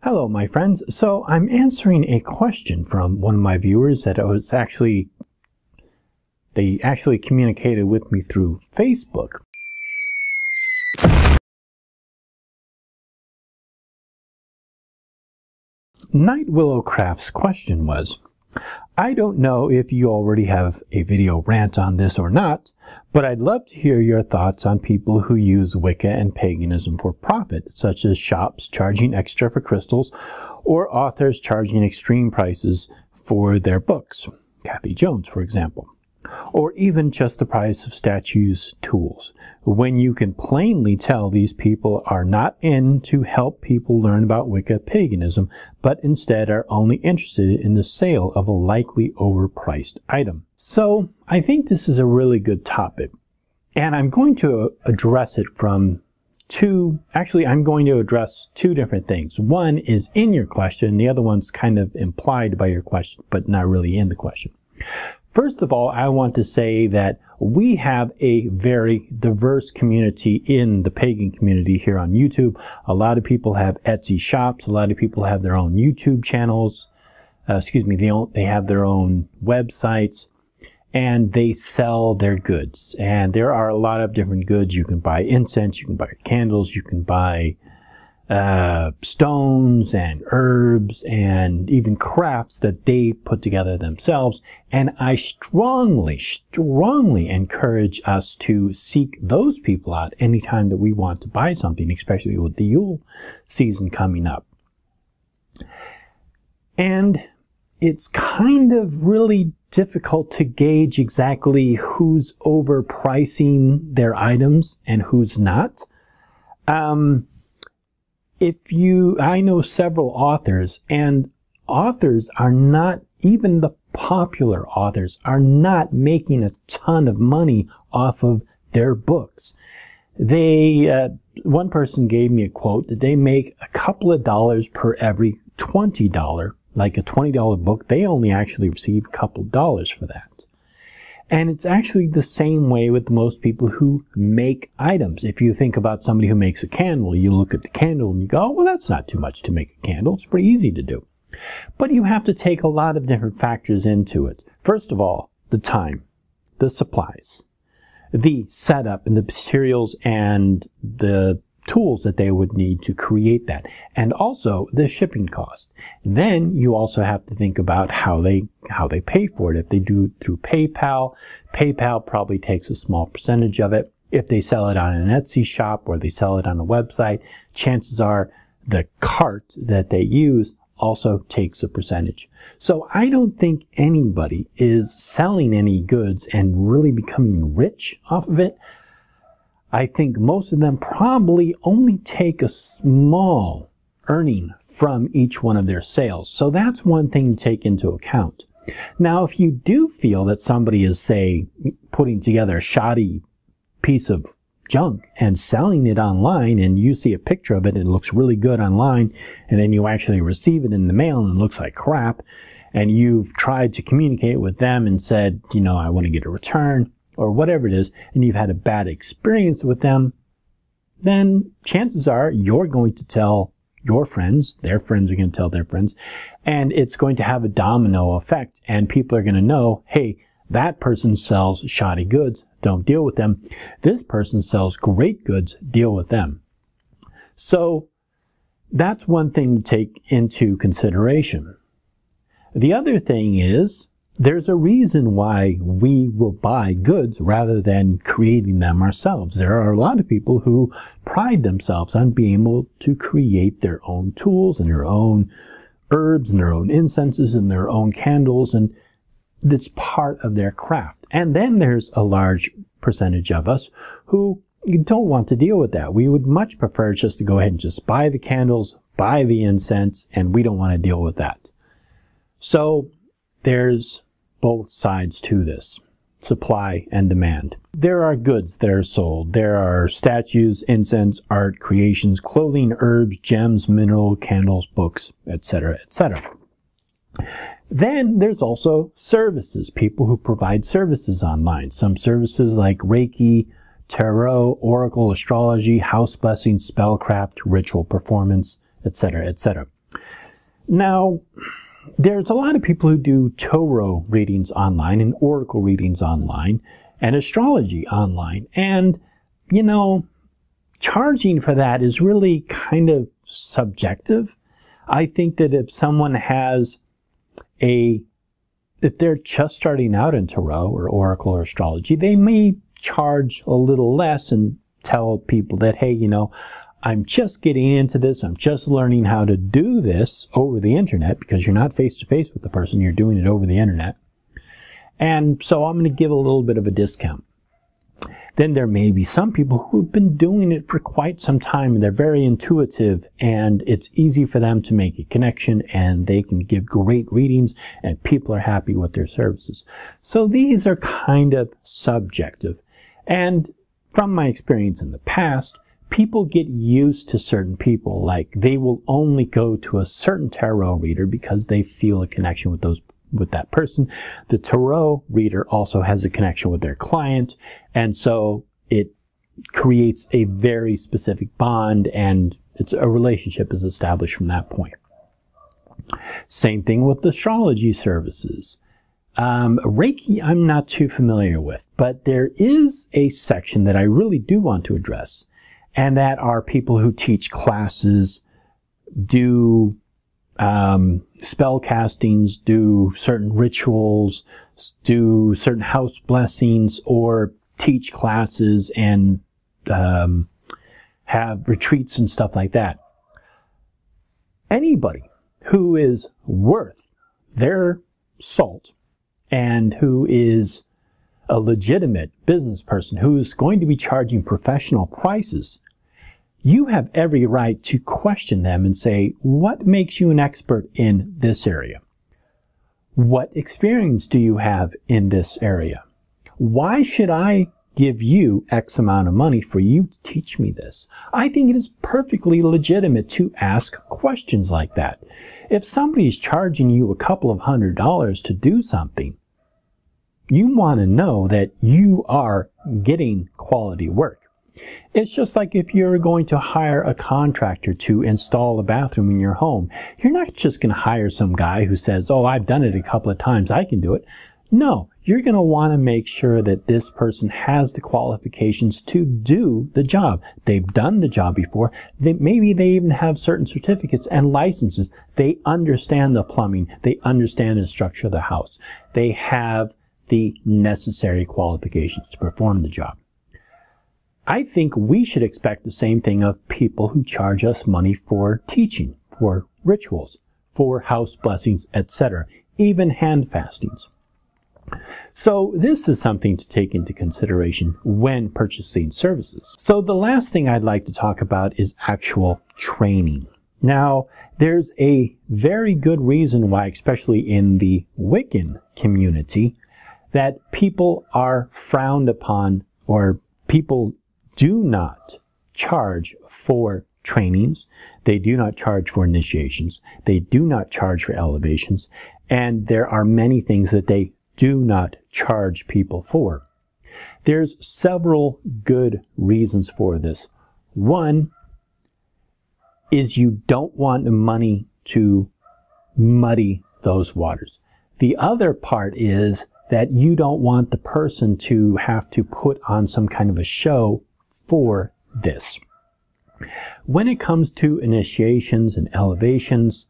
Hello, my friends. So I'm answering a question from one of my viewers that they actually communicated with me through Facebook. Night Willow Craft's question was, I don't know if you already have a video rant on this or not, but I'd love to hear your thoughts on people who use Wicca and paganism for profit, such as shops charging extra for crystals or authors charging extreme prices for their books, Kathy Jones, for example, or even just the price of statues' tools, when you can plainly tell these people are not in to help people learn about Wicca paganism, but instead are only interested in the sale of a likely overpriced item. So I think this is a really good topic, and I'm going to address it from I'm going to address two different things. One is in your question, the other one's kind of implied by your question, but not really in the question. First of all, I want to say that we have a very diverse community in the pagan community here on YouTube. A lot of people have Etsy shops. A lot of people have their own YouTube channels. They have their own websites, and they sell their goods. And there are a lot of different goods. You can buy incense, you can buy candles, you can buy stones and herbs and even crafts that they put together themselves. And I strongly encourage us to seek those people out anytime that we want to buy something, especially with the Yule season coming up. And it's kind of really difficult to gauge exactly who's overpricing their items and who's not. I know several authors, and authors are not, even the popular authors, are not making a ton of money off of their books. One person gave me a quote that they make a couple of dollars per every $20, like a $20 book. They only actually receive a couple of dollars for that. And it's actually the same way with most people who make items. If you think about somebody who makes a candle, you look at the candle and you go, oh, well, that's not too much to make a candle. It's pretty easy to do. But you have to take a lot of different factors into it. First of all, the time, the supplies, the setup and the materials and the tools that they would need to create that, and also the shipping cost. Then you also have to think about how they pay for it. If they do it through PayPal, PayPal probably takes a small percentage of it. If they sell it on an Etsy shop or they sell it on a website, chances are the cart that they use also takes a percentage. So I don't think anybody is selling any goods and really becoming rich off of it. I think most of them probably only take a small earning from each one of their sales. So that's one thing to take into account. Now, if you do feel that somebody is, say, putting together a shoddy piece of junk and selling it online, and you see a picture of it and it looks really good online, and then you actually receive it in the mail and it looks like crap, and you've tried to communicate with them and said, I want to get a return, or whatever it is, and you've had a bad experience with them, then chances are you're going to tell your friends, their friends are going to tell their friends, and it's going to have a domino effect, and people are going to know, hey, that person sells shoddy goods, don't deal with them. This person sells great goods, deal with them. So that's one thing to take into consideration. The other thing is, there's a reason why we will buy goods rather than creating them ourselves. There are a lot of people who pride themselves on being able to create their own tools and their own herbs and their own incenses and their own candles, and it's part of their craft. And then there's a large percentage of us who don't want to deal with that. We would much prefer just to go ahead and just buy the candles, buy the incense, and we don't want to deal with that. So there's both sides to this, supply and demand. There are goods that are sold. There are statues, incense, art, creations, clothing, herbs, gems, mineral, candles, books, etc., etc. Then there's also services, people who provide services online. Some services like Reiki, tarot, oracle, astrology, house blessing, spellcraft, ritual performance, etc., etc. Now, there's a lot of people who do tarot readings online and oracle readings online and astrology online. And, you know, charging for that is really kind of subjective. I think that if someone has if they're just starting out in tarot or oracle or astrology, they may charge a little less and tell people that, hey, you know, I'm just getting into this. I'm just learning how to do this over the internet, because you're not face to face with the person. You're doing it over the internet. And so I'm going to give a little bit of a discount. Then there may be some people who have been doing it for quite some time, and they're very intuitive, and it's easy for them to make a connection, and they can give great readings, and people are happy with their services. So these are kind of subjective. And from my experience in the past, people get used to certain people. Like, they will only go to a certain tarot reader because they feel a connection with that person. The tarot reader also has a connection with their client, and so it creates a very specific bond, and a relationship is established from that point. Same thing with astrology services. Reiki, I'm not too familiar with, but there is a section that I really do want to address, and that are people who teach classes, do spell castings, do certain rituals, do certain house blessings, or teach classes and have retreats and stuff like that. Anybody who is worth their salt and who is a legitimate business person who's going to be charging professional prices, you have every right to question them and say, what makes you an expert in this area? What experience do you have in this area? Why should I give you X amount of money for you to teach me this? I think it is perfectly legitimate to ask questions like that. If somebody is charging you a couple of $100s to do something, you want to know that you are getting quality work. It's just like if you're going to hire a contractor to install a bathroom in your home. You're not just going to hire some guy who says, oh, I've done it a couple of times, I can do it. No, you're going to want to make sure that this person has the qualifications to do the job. They've done the job before. Maybe they even have certain certificates and licenses. They understand the plumbing. They understand the structure of the house. They have the necessary qualifications to perform the job. I think we should expect the same thing of people who charge us money for teaching, for rituals, for house blessings, etc., even hand fastings. So this is something to take into consideration when purchasing services. So the last thing I'd like to talk about is actual training. Now, there's a very good reason why, especially in the Wiccan community, that people are frowned upon, or people do not charge for trainings. They do not charge for initiations. They do not charge for elevations. And there are many things that they do not charge people for. There's several good reasons for this. One is you don't want the money to muddy those waters. The other part is that you don't want the person to have to put on some kind of a show for this. When it comes to initiations and elevations,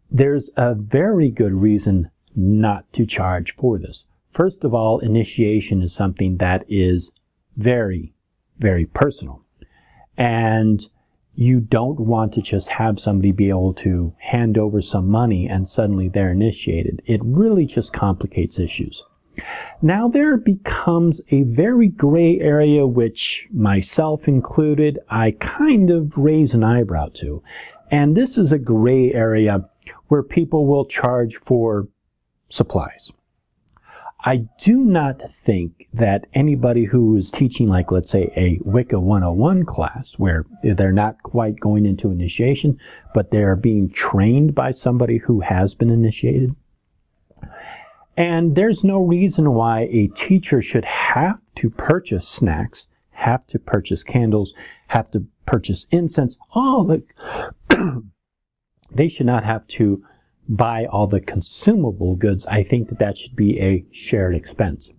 there's a very good reason not to charge for this. First of all, initiation is something that is very, very personal. And you don't want to just have somebody be able to hand over some money and suddenly they're initiated. It really just complicates issues. Now there becomes a very gray area, which myself included, I kind of raise an eyebrow to. And this is a gray area where people will charge for supplies. I do not think that anybody who is teaching, like, let's say, a Wicca 101 class, where they're not quite going into initiation, but they're being trained by somebody who has been initiated. And there's no reason why a teacher should have to purchase snacks, have to purchase candles, have to purchase incense, all the they should not have to buy all the consumable goods. I think that that should be a shared expense.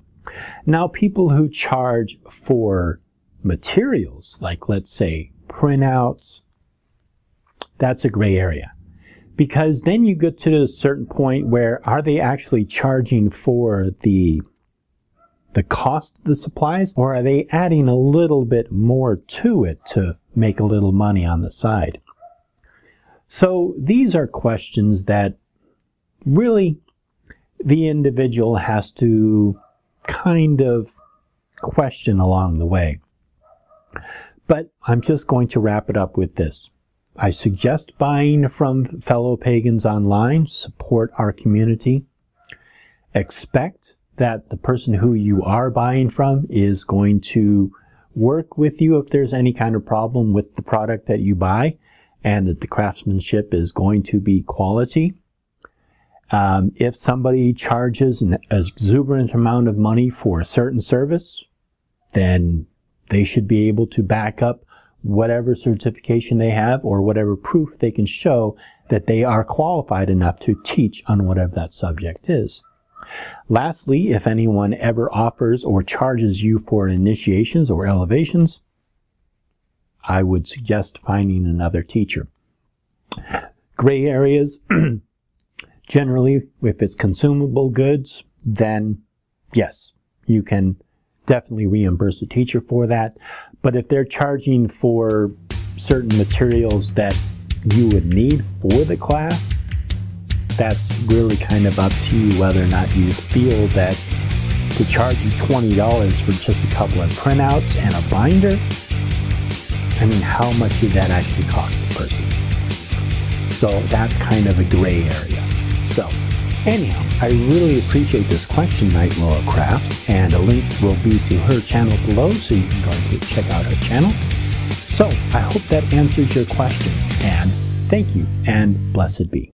Now, people who charge for materials, like let's say printouts, that's a gray area. Because then you get to a certain point where are they actually charging for the cost of the supplies, or are they adding a little bit more to it to make a little money on the side? So these are questions that really the individual has to kind of question along the way. But I'm just going to wrap it up with this. I suggest buying from fellow pagans online. Support our community. Expect that the person who you are buying from is going to work with you if there's any kind of problem with the product that you buy, and that the craftsmanship is going to be quality. If somebody charges an exuberant amount of money for a certain service, then they should be able to back up whatever certification they have or whatever proof they can show that they are qualified enough to teach on whatever that subject is. Lastly, if anyone ever offers or charges you for initiations or elevations, I would suggest finding another teacher. Gray areas, generally, if it's consumable goods, then yes, you can definitely reimburse a teacher for that. But if they're charging for certain materials that you would need for the class, that's really kind of up to you whether or not you feel that to charge you $20 for just a couple of printouts and a binder, I mean, how much did that actually cost the person? So that's kind of a gray area. So anyhow, I really appreciate this question, Night Laura Crafts, and a link will be to her channel below, so you can go and check out her channel. So I hope that answered your question, and thank you, and blessed be.